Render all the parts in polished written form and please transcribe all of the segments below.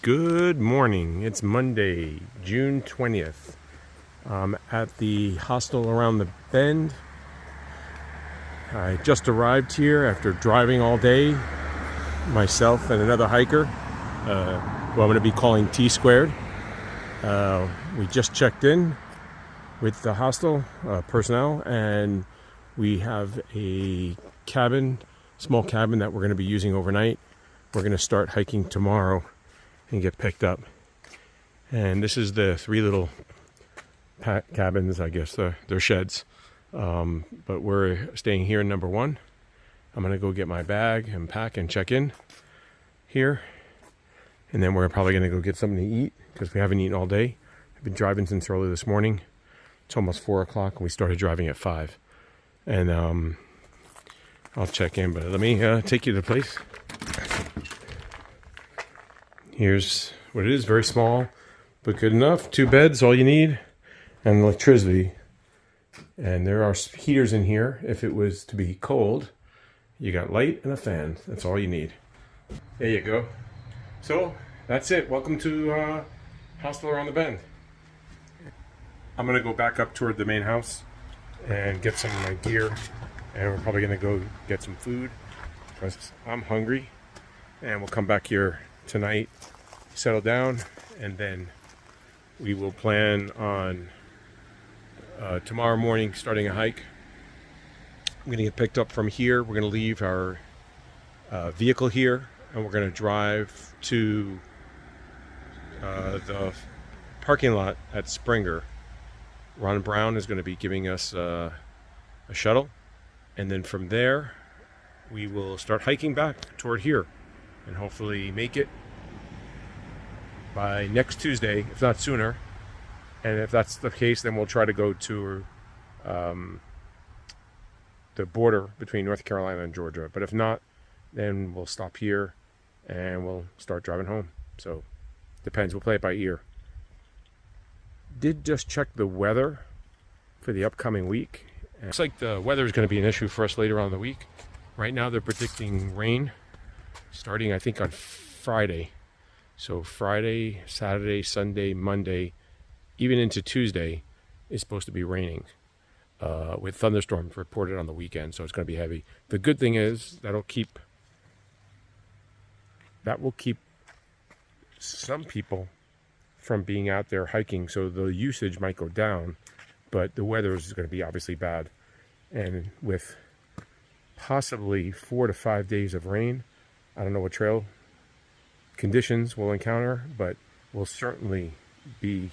Good morning. It's Monday, June 20th. I'm at the hostel Around the Bend. I just arrived here after driving all day, myself and another hiker, who I'm going to be calling T Squared. We just checked in with the hostel personnel, and we have a cabin, small cabin that we're going to be using overnight. We're going to start hiking tomorrow and get picked up. And this is the three little cabins, I guess they're sheds. But we're staying here in number one. I'm gonna go get my bag and pack and check in here. And then we're probably gonna go get something to eat because we haven't eaten all day. I've been driving since early this morning. It's almost 4 o'clock and we started driving at 5. And I'll check in, but let me take you to the place. Here's what it is, very small, but good enough. 2 beds, all you need, and electricity. And there are heaters in here if it was to be cold. You got light and a fan, that's all you need. There you go. So, that's it. Welcome to Hostel Around the Bend. I'm gonna go back up toward the main house and get some of my gear, and we're probably gonna go get some food because I'm hungry, and we'll come back here tonight, settle down, and then we will plan on tomorrow morning starting a hike. I'm gonna get picked up from here. We're gonna leave our vehicle here, and we're gonna drive to the parking lot at Springer. Ron Brown is going to be giving us a shuttle, and then from there we will start hiking back toward here and hopefully make it by next Tuesday, if not sooner. And if that's the case, then we'll try to go to the border between North Carolina and Georgia. But if not, then we'll stop here and we'll start driving home. So depends. We'll play it by ear. Did just check the weather for the upcoming week. And looks like the weather is going to be an issue for us later on in the week. Right now they're predicting rain starting, I think, on Friday. So Friday, Saturday, Sunday, Monday, even into Tuesday is supposed to be raining with thunderstorms reported on the weekend. So it's going to be heavy. The good thing is that will keep some people from being out there hiking. So the usage might go down, but the weather is going to be obviously bad. And with possibly 4 to 5 days of rain, I don't know what trail conditions we'll encounter, but we'll certainly be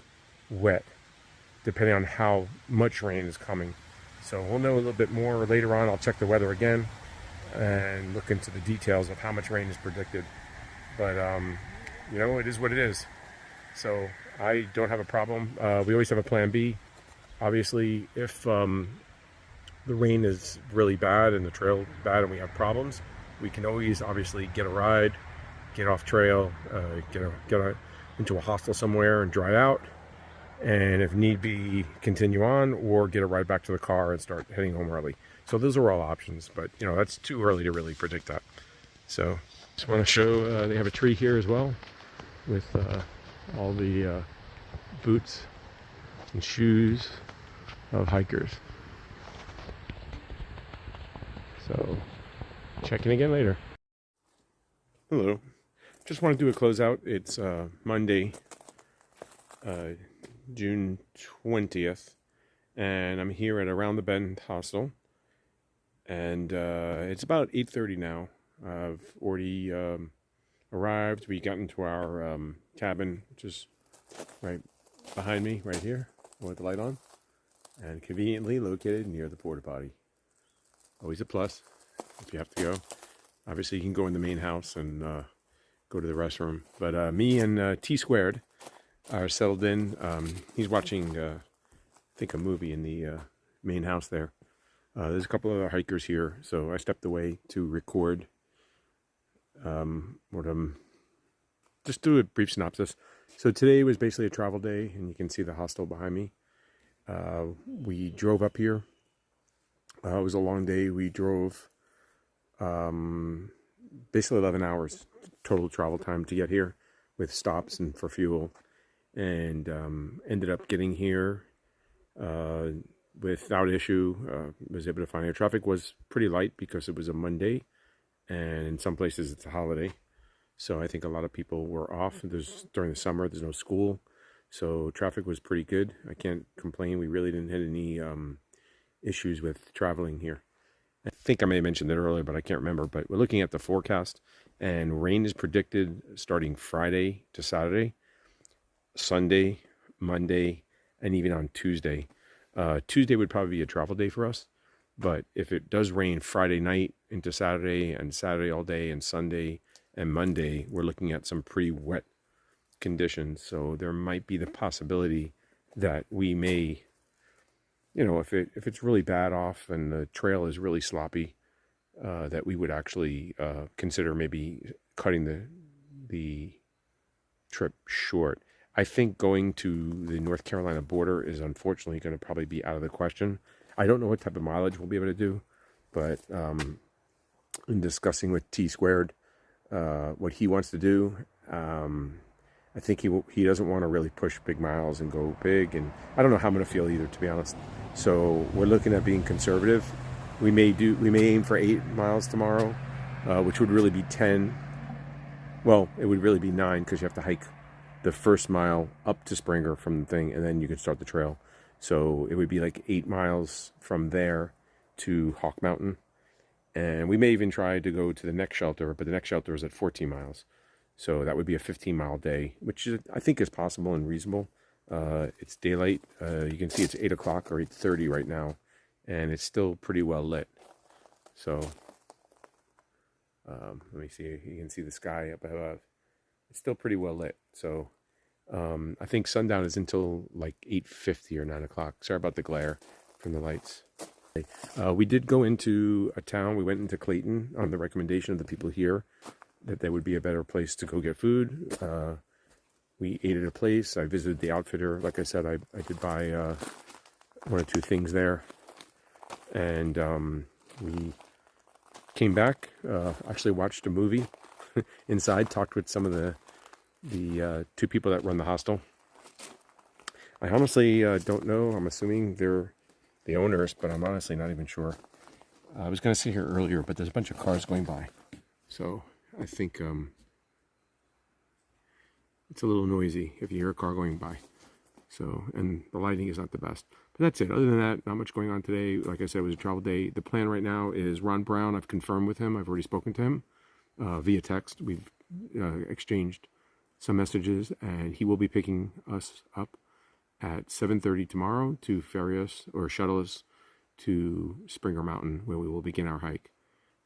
wet depending on how much rain is coming. So we'll know a little bit more later on. I'll check the weather again and look into the details of how much rain is predicted. But you know, it is what it is. So I don't have a problem. We always have a plan B. Obviously, if the rain is really bad and the trail bad and we have problems, we can always obviously get a ride, get off trail, get into a hostel somewhere and dry out, and if need be, continue on or get a ride back to the car and start heading home early. So those are all options, but you know, that's too early to really predict that. So just want to show they have a tree here as well with all the boots and shoes of hikers. So check in again later. Hello. Just want to do a closeout. It's Monday, June 20th, and I'm here at Around the Bend Hostel, and it's about 8:30 now. I've already arrived. We got into our cabin, which is right behind me, right here, with the light on, and conveniently located near the porta potty. Always a plus if you have to go. Obviously, you can go in the main house and go to the restroom. But me and T Squared are settled in. He's watching, I think, a movie in the main house there. There's a couple of other hikers here, so I stepped away to record. Just do a brief synopsis. So today was basically a travel day, and you can see the hostel behind me. We drove up here. It was a long day. We drove basically 11 hours total travel time to get here. with stops and for fuel, and ended up getting here without issue. Was able to find air traffic was pretty light because it was a Monday, and in some places it's a holiday. So I think a lot of people were off. During the summer, there's no school, so traffic was pretty good. I can't complain. We really didn't have any issues with traveling here. I think I may have mentioned it earlier, but I can't remember. But we're looking at the forecast, and rain is predicted starting Friday to Saturday, Sunday, Monday, and even on Tuesday. Tuesday would probably be a travel day for us, but if it does rain Friday night into Saturday, and Saturday all day, and Sunday and Monday, we're looking at some pretty wet conditions. So there might be the possibility that we may, if it's really bad off and the trail is really sloppy, that we would actually consider maybe cutting the trip short. I think going to the North Carolina border is unfortunately going to probably be out of the question. I don't know what type of mileage we'll be able to do, but in discussing with T Squared what he wants to do, I think he doesn't want to really push big miles and go big, and I don't know how I'm going to feel either, to be honest. So we're looking at being conservative. We may aim for 8 miles tomorrow, which would really be 10. Well, it would really be 9 because you have to hike the first mile up to Springer from the thing, and then you can start the trail. So it would be like 8 miles from there to Hawk Mountain. And we may even try to go to the next shelter, but the next shelter is at 14 miles. So that would be a 15-mile day, which I think is possible and reasonable. It's daylight. You can see it's 8 o'clock or 8:30 right now, and it's still pretty well lit. So let me see. You can see the sky up above. It's still pretty well lit. So I think sundown is until like 8:50 or 9 o'clock. Sorry about the glare from the lights. We did go into a town. We went into Clayton on the recommendation of the people here that there would be a better place to go get food. We ate at a place. I visited the outfitter. Like I said, I did buy 1 or 2 things there. And we came back, actually watched a movie inside, talked with some of the 2 people that run the hostel. I honestly don't know. I'm assuming they're the owners, but I'm honestly not even sure. I was going to sit here earlier, but there's a bunch of cars going by. So I think it's a little noisy if you hear a car going by. So, and the lighting is not the best. But that's it. Other than that, not much going on today. Like I said, it was a travel day. The plan right now is Ron Brown. I've confirmed with him. I've already spoken to him via text. We've exchanged some messages, and he will be picking us up at 7:30 tomorrow to ferry us or shuttle us to Springer Mountain, where we will begin our hike.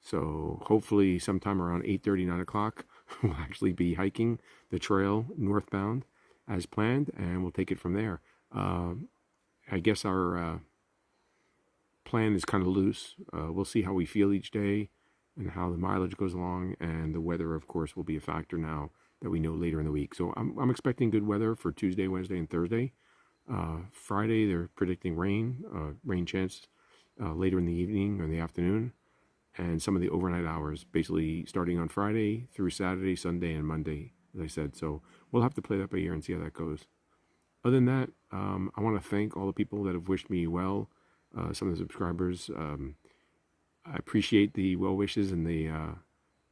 So hopefully sometime around 8:30, 9 o'clock, we'll actually be hiking the trail northbound as planned, and we'll take it from there. I guess our plan is kind of loose. We'll see how we feel each day and how the mileage goes along, and the weather, of course, will be a factor now that we know later in the week. So I'm expecting good weather for Tuesday, Wednesday, and Thursday. Friday, they're predicting rain chance later in the evening or in the afternoon, and some of the overnight hours, basically starting on Friday through Saturday, Sunday, and Monday, as I said. So we'll have to play that by ear and see how that goes. Other than that, I want to thank all the people that have wished me well, some of the subscribers. I appreciate the well wishes and the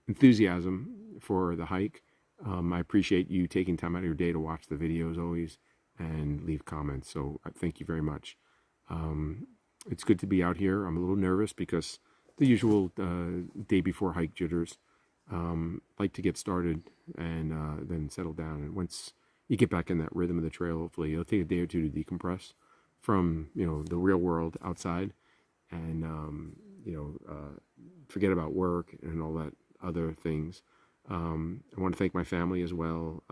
enthusiasm for the hike. I appreciate you taking time out of your day to watch the videos always and leave comments. So thank you very much. It's good to be out here. I'm a little nervous because the usual day before hike jitters. Like to get started and then settle down. And once you get back in that rhythm of the trail, hopefully it'll take a day or two to decompress from the real world outside, and forget about work and all that other things. I want to thank my family as well,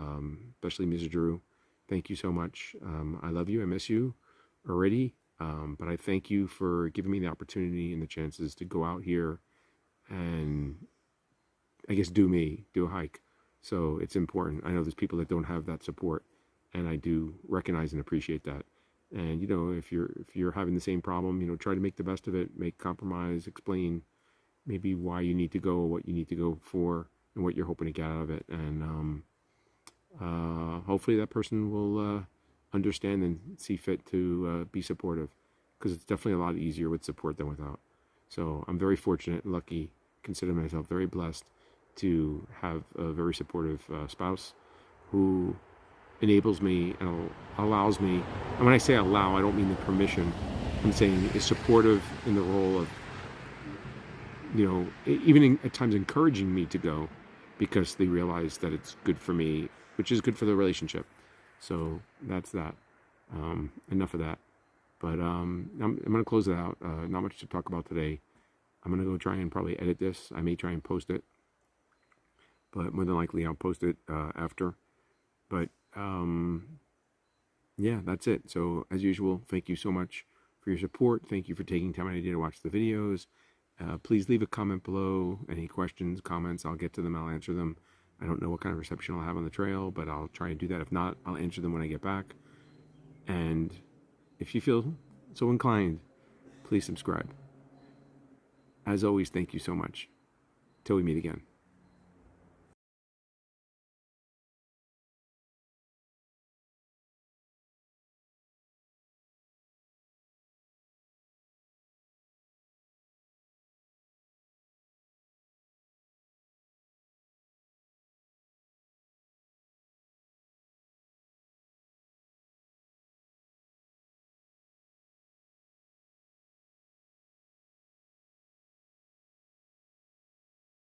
especially Mrs. Drew. Thank you so much. I love you. I miss you already. But I thank you for giving me the opportunity and the chances to go out here and, I guess, do a hike. So it's important. I know there's people that don't have that support, and I do recognize and appreciate that. And, if you're having the same problem, try to make the best of it, make compromise, explain maybe why you need to go, what you need to go for, and what you're hoping to get out of it. And hopefully that person will understand and see fit to be supportive, because it's definitely a lot easier with support than without. So I'm very fortunate and lucky, consider myself very blessed to have a very supportive spouse who enables me and allows me. And when I say allow, I don't mean the permission. I'm saying is supportive in the role of, even at times encouraging me to go, because they realize that it's good for me, which is good for the relationship. So that's that. Enough of that. But I'm going to close it out. Not much to talk about today. I'm going to go try and probably edit this. I may try and post it, but more than likely I'll post it after. But yeah, that's it. So as usual, thank you so much for your support. Thank you for taking time out of your day to watch the videos. Please leave a comment below. Any questions, comments, I'll get to them. I'll answer them. I don't know what kind of reception I'll have on the trail, but I'll try and do that. If not, I'll answer them when I get back. And if you feel so inclined, please subscribe. As always, thank you so much. Till we meet again.